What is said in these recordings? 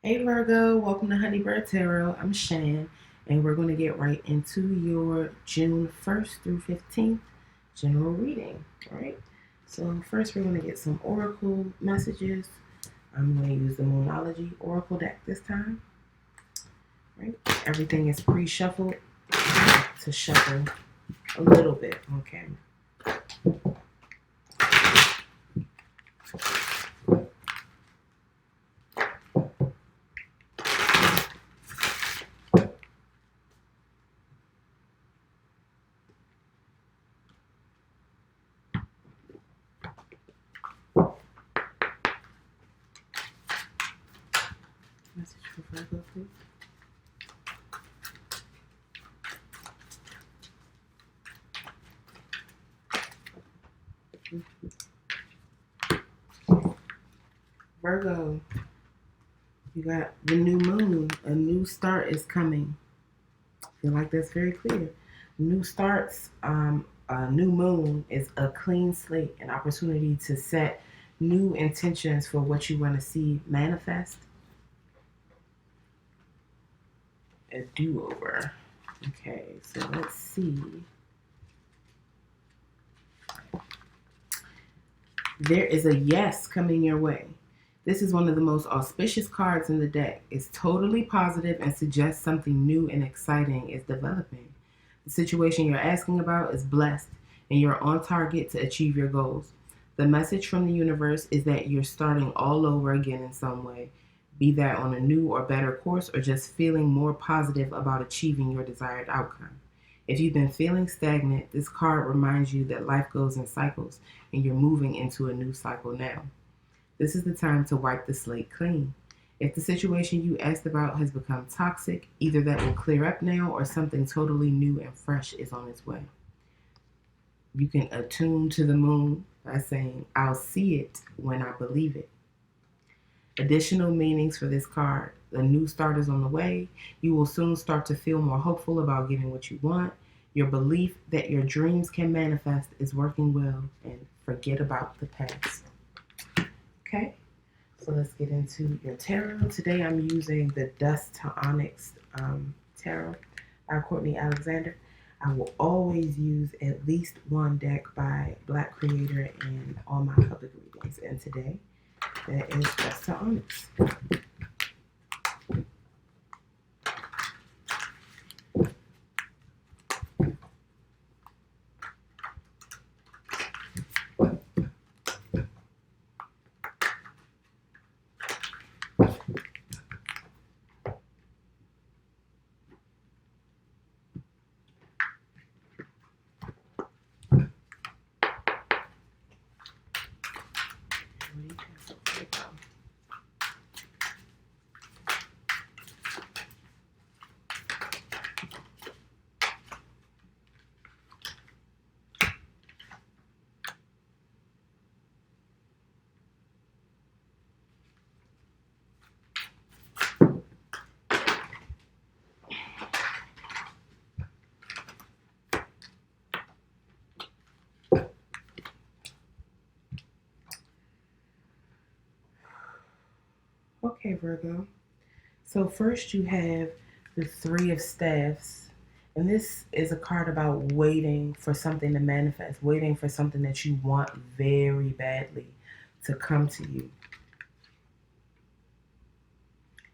Hey Virgo, welcome to Honeybird Tarot. I'm Shan, and we're going to get right into your June 1st through 15th general reading. All right. So first, we're going to get some oracle messages. I'm going to use the Moonology oracle deck this time. All right. Everything is pre-shuffled to shuffle a little bit. Okay. Message for Virgo, please. Virgo, you got the new moon. A new start is coming. I feel like that's very clear. New starts, a new moon is a clean slate, an opportunity to set new intentions for what you want to see manifest. A do-over. Okay, so let's see. There is a yes coming your way. This is one of the most auspicious cards in the deck. It's totally positive and suggests something new and exciting is developing. The situation you're asking about is blessed, and you're on target to achieve your goals. The message from the universe is that you're starting all over again in some way, be that on a new or better course or just feeling more positive about achieving your desired outcome. If you've been feeling stagnant, this card reminds you that life goes in cycles and you're moving into a new cycle now. This is the time to wipe the slate clean. If the situation you asked about has become toxic, either that will clear up now or something totally new and fresh is on its way. You can attune to the moon by saying, I'll see it when I believe it. Additional meanings for this card. The new start is on the way. You will soon start to feel more hopeful about getting what you want. Your belief that your dreams can manifest is working well, and forget about the past. Okay, so let's get into your tarot. Today I'm using the Dust to Onyx tarot by Courtney Alexander. I will always use at least one deck by Black creator in all my public readings, and today that is Dust to Onyx. Okay, Virgo. So first you have the Three of Staffs. And this is a card about waiting for something to manifest, waiting for something that you want very badly to come to you.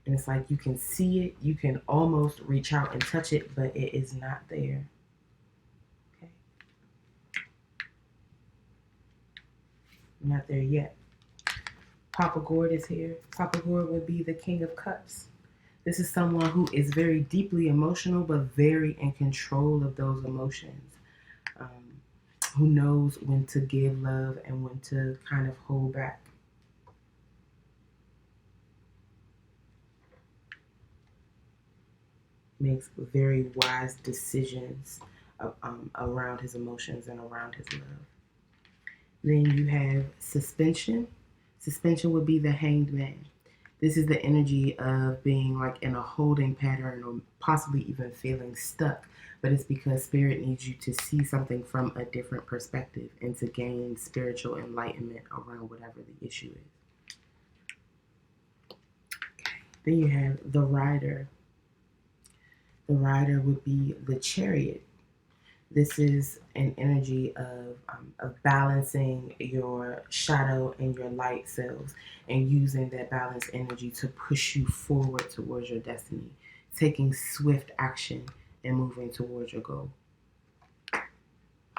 And it's like you can see it, you can almost reach out and touch it, but it is not there. Okay. Not there yet. Papa Gord is here. Papa Gord would be the King of Cups. This is someone who is very deeply emotional, but very in control of those emotions. Um, who knows when to give love and when to kind of hold back. Makes very wise decisions around his emotions and around his love. Then you have suspension. Suspension would be the hanged man. This is the energy of being like in a holding pattern or possibly even feeling stuck. But it's because spirit needs you to see something from a different perspective and to gain spiritual enlightenment around whatever the issue is. Okay. Then you have the rider. The rider would be the chariot. This is an energy of balancing your shadow and your light selves and using that balanced energy to push you forward towards your destiny, taking swift action and moving towards your goal.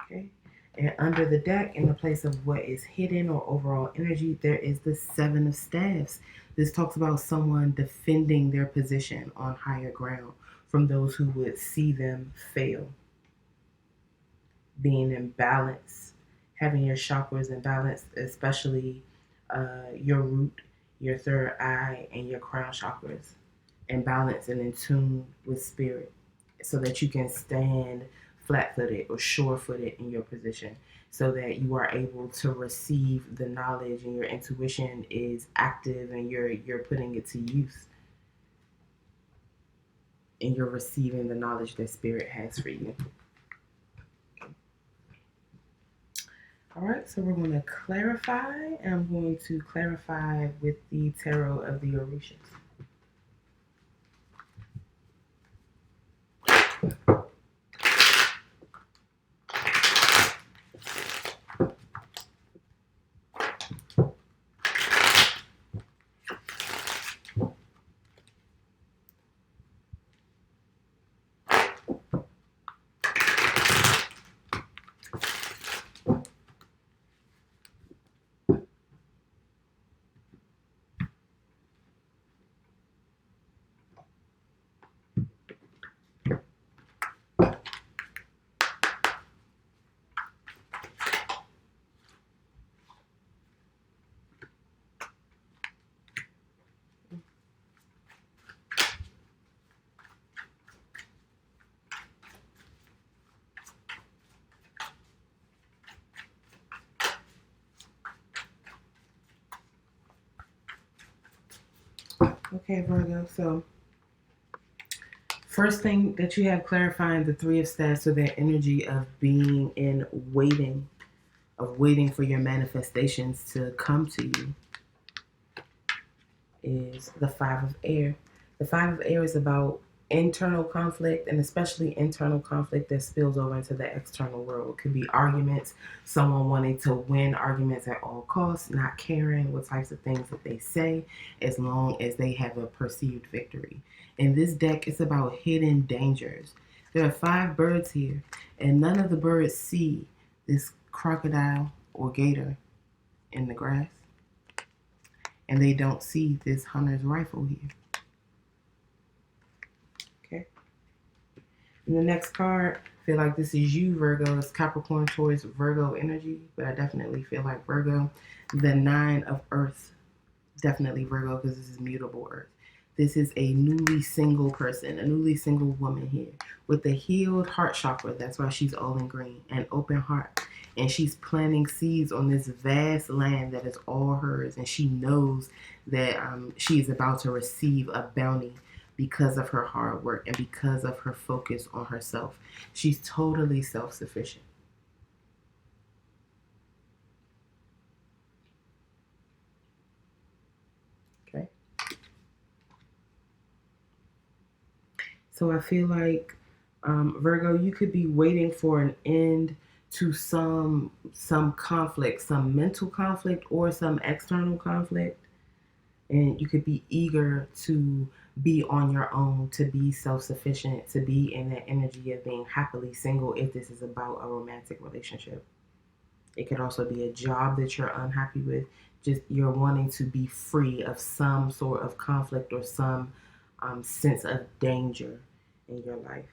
Okay. And under the deck, in the place of what is hidden or overall energy, there is the Seven of Staves. This talks about someone defending their position on higher ground from those who would see them fail. Being in balance, having your chakras in balance, especially your root, your third eye, and your crown chakras, in balance and in tune with spirit, so that you can stand flat-footed or sure-footed in your position, so that you are able to receive the knowledge and your intuition is active and you're putting it to use, and you're receiving the knowledge that spirit has for you. All right, so we're going to clarify, and I'm going to clarify with the tarot of the Orishas. Okay, Virgo, so first thing that you have clarifying the Three of Staves, so that energy of being in waiting, of waiting for your manifestations to come to you, is the Five of Air. The Five of Air is about internal conflict, and especially internal conflict that spills over into the external world. It could be arguments, someone wanting to win arguments at all costs, not caring what types of things that they say, as long as they have a perceived victory. In this deck, it's about hidden dangers. There are 5 birds here, and none of the birds see this crocodile or gator in the grass, and they don't see this hunter's rifle here. And the next card, I feel like this is you, Virgo. It's Capricorn, Taurus, Virgo energy, but I definitely feel like Virgo. The 9 of Earth, definitely Virgo, because this is mutable Earth. This is a newly single person, a newly single woman here with a healed heart chakra. That's why she's all in green, an open heart. And she's planting seeds on this vast land that is all hers. And she knows that she is about to receive a bounty because of her hard work and because of her focus on herself. She's totally self-sufficient. Okay. So I feel like, Virgo, you could be waiting for an end to some conflict, some mental conflict or some external conflict. And you could be eager to be on your own, to be self-sufficient, to be in that energy of being happily single if this is about a romantic relationship. It could also be a job that you're unhappy with. Just you're wanting to be free of some sort of conflict or some sense of danger in your life.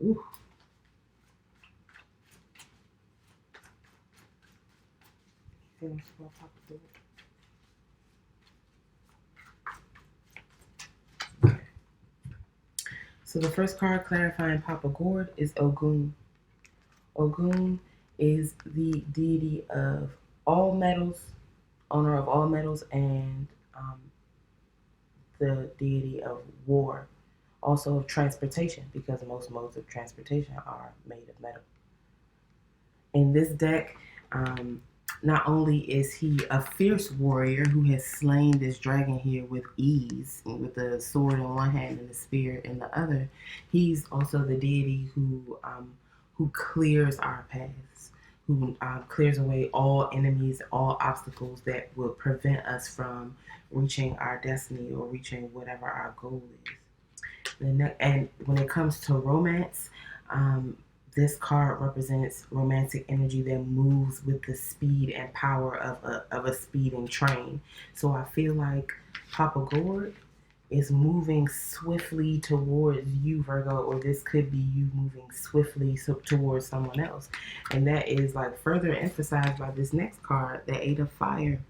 Ooh. So the first card clarifying Papa Gourd is Ogun. Ogun is the deity of all metals, owner of all metals, and the deity of war, also of transportation, because most modes of transportation are made of metal. In this deck, not only is he a fierce warrior who has slain this dragon here with ease, with the sword in one hand and the spear in the other, he's also the deity who clears our paths, who clears away all enemies, all obstacles that would prevent us from reaching our destiny or reaching whatever our goal is. And when it comes to romance, this card represents romantic energy that moves with the speed and power of a speeding train. So I feel like Papa Gord is moving swiftly towards you, Virgo, or this could be you moving swiftly towards someone else. And that is like further emphasized by this next card, the Eight of Fire.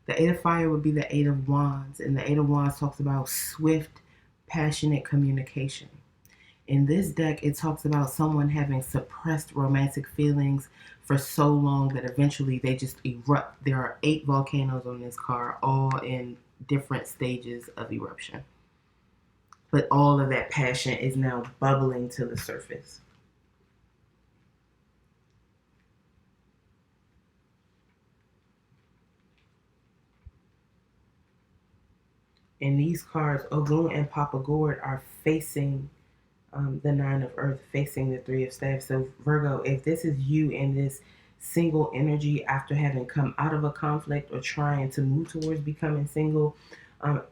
The Eight of Fire would be the Eight of Wands, and the Eight of Wands talks about swift, passionate communication. In this deck, it talks about someone having suppressed romantic feelings for so long that eventually they just erupt. There are 8 volcanoes on this card, all in different stages of eruption. But all of that passion is now bubbling to the surface. And these cards, Ogun and Papa Gord, are facing the Nine of Earth, facing the Three of Staves. So Virgo, if this is you in this single energy after having come out of a conflict or trying to move towards becoming single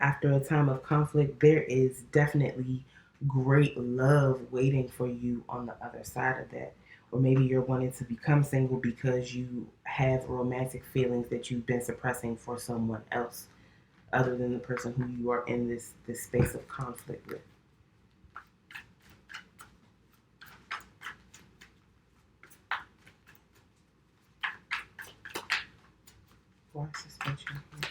after a time of conflict, there is definitely great love waiting for you on the other side of that. Or maybe you're wanting to become single because you have romantic feelings that you've been suppressing for someone else other than the person who you are in this space of conflict with. Why suspension here?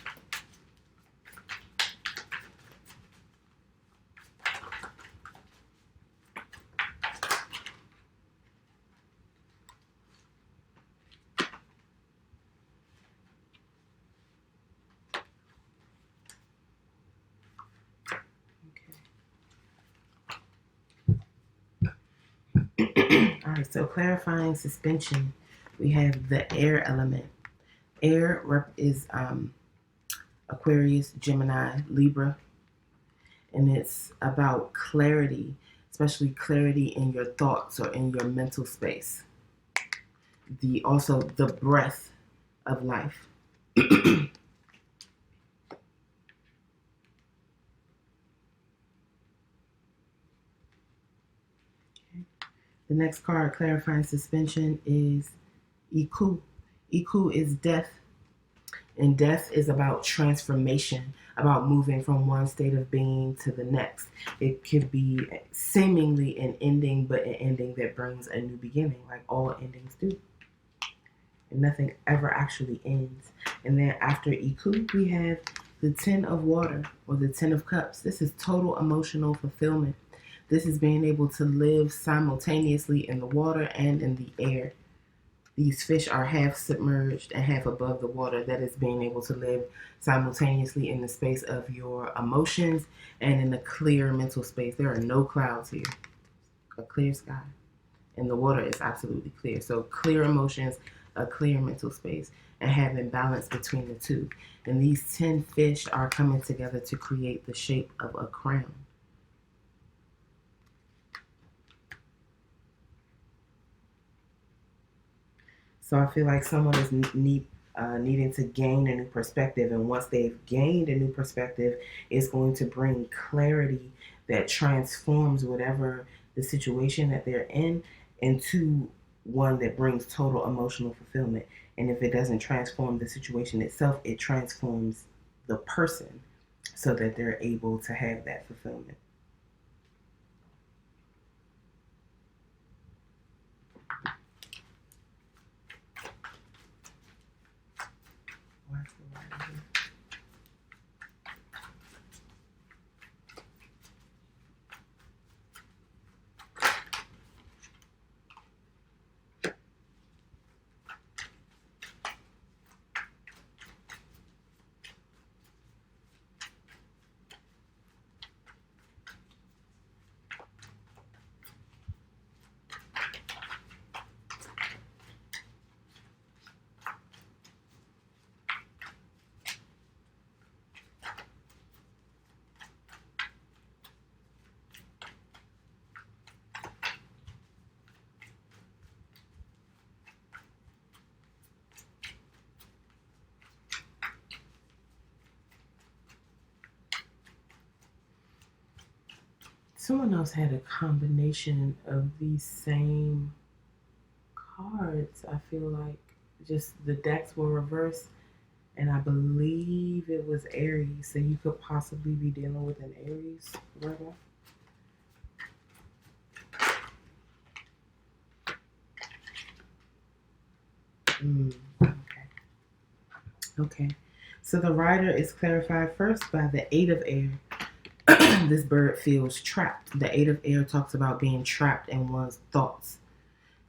All right, so clarifying suspension, we have the air element. Air is Aquarius, Gemini, Libra, and it's about clarity, especially clarity in your thoughts or in your mental space. Also the breath of life. Okay. The next card clarifying suspension is Iku. Iku is death. And death is about transformation, about moving from one state of being to the next. It could be seemingly an ending, but an ending that brings a new beginning, like all endings do. And nothing ever actually ends. And then after Iku, we have the Ten of Water, or the Ten of Cups. This is total emotional fulfillment. This is being able to live simultaneously in the water and in the air. These fish are half submerged and half above the water. That is being able to live simultaneously in the space of your emotions and in a clear mental space. There are no clouds here. A clear sky. And the water is absolutely clear. So clear emotions, a clear mental space, and having balance between the two. And these 10 fish are coming together to create the shape of a crown. So I feel like someone is needing to gain a new perspective, and once they've gained a new perspective, it's going to bring clarity that transforms whatever the situation that they're in into one that brings total emotional fulfillment. And if it doesn't transform the situation itself, it transforms the person so that they're able to have that fulfillment. Someone else had a combination of these same cards. I feel like just the decks were reversed, and I believe it was Aries. So you could possibly be dealing with an Aries, Virgo. Okay. Okay. So the rider is clarified first by the Eight of Air. This bird feels trapped. The Eight of Air talks about being trapped in one's thoughts.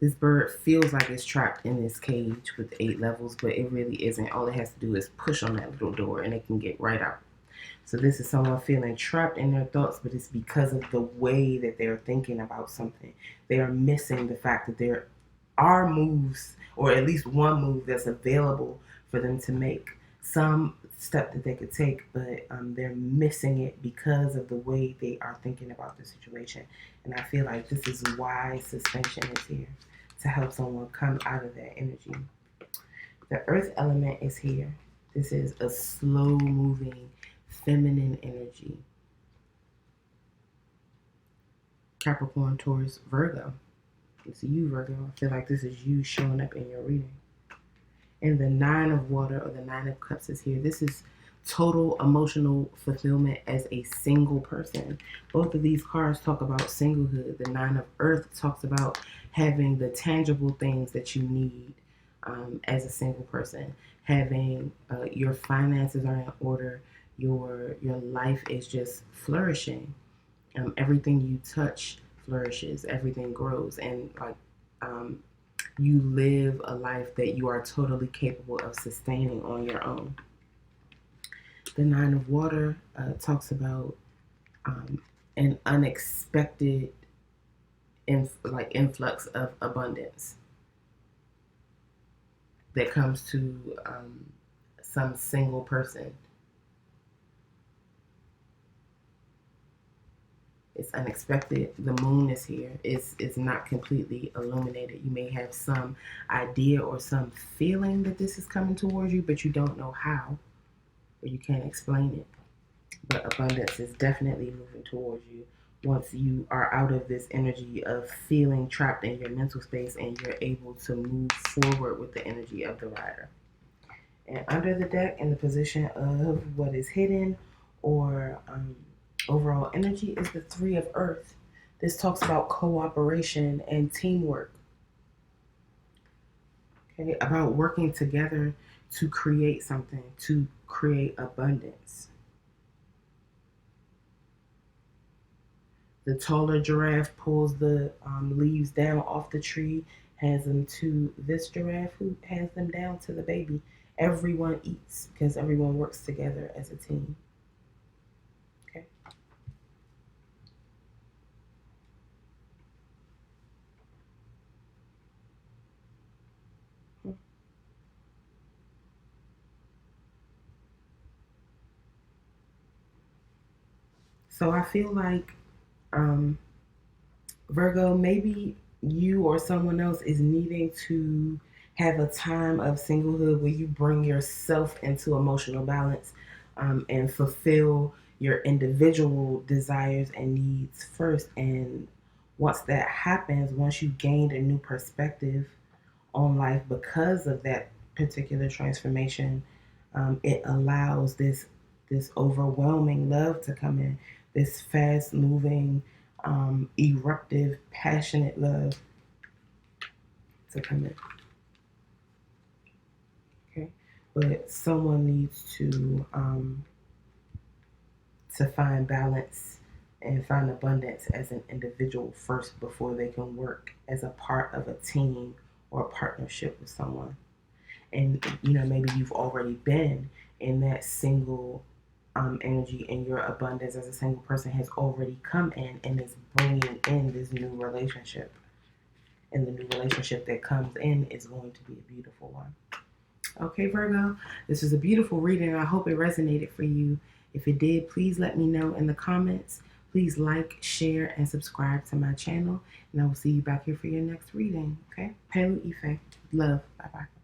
This bird feels like it's trapped in this cage with 8 levels, but it really isn't. All it has to do is push on that little door and it can get right out. So this is someone feeling trapped in their thoughts, but it's because of the way that they're thinking about something. They are missing the fact that there are moves, or at least one move that's available for them to make. Some step that they could take, but they're missing it because of the way they are thinking about the situation. And I feel like this is why suspension is here, to help someone come out of that energy. The earth element is here. This is a slow moving feminine energy. Capricorn, Taurus, Virgo. It's you, Virgo. I feel like this is you showing up in your reading. And the Nine of Water, or the Nine of Cups, is here. This is total emotional fulfillment as a single person. Both of these cards talk about singlehood. The Nine of Earth talks about having the tangible things that you need as a single person. Having your finances are in order. Your life is just flourishing. Everything you touch flourishes. Everything grows. And like you live a life that you are totally capable of sustaining on your own. The Nine of Water talks about an unexpected influx of abundance that comes to some single person. It's unexpected. The moon is here. It's not completely illuminated. You may have some idea or some feeling that this is coming towards you, but you don't know how, or you can't explain it. But abundance is definitely moving towards you once you are out of this energy of feeling trapped in your mental space and you're able to move forward with the energy of the rider. And under the deck, in the position of what is hidden or overall energy, is the Three of Earth. This talks about cooperation and teamwork. Okay, about working together to create something, to create abundance. The taller giraffe pulls the leaves down off the tree, has them to this giraffe who has them down to the baby. Everyone eats because everyone works together as a team. Okay. So I feel like Virgo, maybe you or someone else is needing to have a time of singlehood where you bring yourself into emotional balance and fulfill your individual desires and needs first. And once that happens, once you've gained a new perspective on life because of that particular transformation, it allows this overwhelming love to come in, this fast moving, eruptive, passionate love to come in. Okay, but someone needs to find balance and find abundance as an individual first before they can work as a part of a team or a partnership with someone. And maybe you've already been in that single energy, and your abundance as a single person has already come in and is bringing in this new relationship. And the new relationship that comes in is going to be a beautiful one. Okay, Virgo, this was a beautiful reading. I hope it resonated for you. If it did, please let me know in the comments. Please like, share, and subscribe to my channel. And I will see you back here for your next reading. Okay? Pelu Ife. Love. Bye-bye.